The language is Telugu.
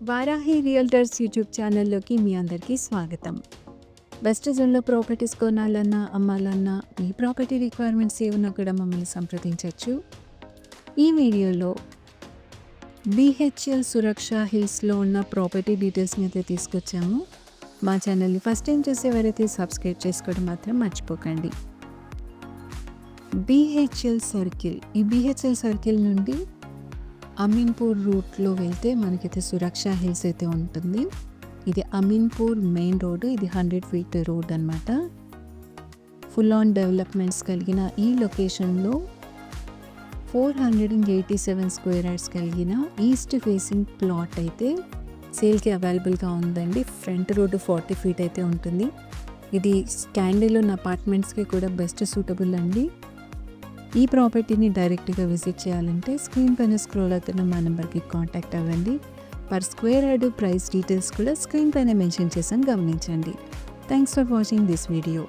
వారాహి రియల్టర్స్ యూట్యూబ్ ఛానల్లోకి మీ అందరికీ స్వాగతం. బెస్ట్ జోన్లో ప్రాపర్టీస్ కొనాలన్నా అమ్మాలన్నా మీ ప్రాపర్టీ రిక్వైర్మెంట్స్ ఏమన్నా కూడా మమ్మల్ని సంప్రదించవచ్చు. ఈ వీడియోలో BHL సురక్ష హిల్స్లో ఉన్న ప్రాపర్టీ డీటెయిల్స్ని అయితే తీసుకొచ్చాము. మా ఛానల్ని ఫస్ట్ టైం చూసేవారైతే సబ్స్క్రైబ్ చేసుకోవడం మాత్రం మర్చిపోకండి. BHL సర్కిల్, ఈ BHL సర్కిల్ నుండి అమీన్పూర్ రూట్లో వెళ్తే మనకైతే సురక్ష హిల్స్ అయితే ఉంటుంది. ఇది అమీన్పూర్ మెయిన్ రోడ్డు. ఇది 100 ఫీట్ రోడ్ అనమాట. ఫుల్ ఆన్ డెవలప్మెంట్స్ కలిగిన ఈ లొకేషన్లో 487 స్క్వేర్ యార్డ్స్ కలిగిన ఈస్ట్ ఫేసింగ్ ప్లాట్ అయితే సేల్కి అవైలబుల్గా ఉందండి. ఫ్రంట్ రోడ్డు 40 ఫీట్ అయితే ఉంటుంది. ఇది స్టాండర్లోన్ అపార్ట్మెంట్స్కి కూడా బెస్ట్ సూటబుల్ అండి. ఈ ప్రాపర్టీని డైరెక్ట్గా విజిట్ చేయాలంటే స్క్రీన్ పైన స్క్రోల్ అవుతున్న మా నెంబర్కి కాంటాక్ట్ అవ్వండి. Per square yard price details కూడా స్క్రీన్ పైన మెన్షన్ చేసాను, గమనించండి. Thanks for watching this video.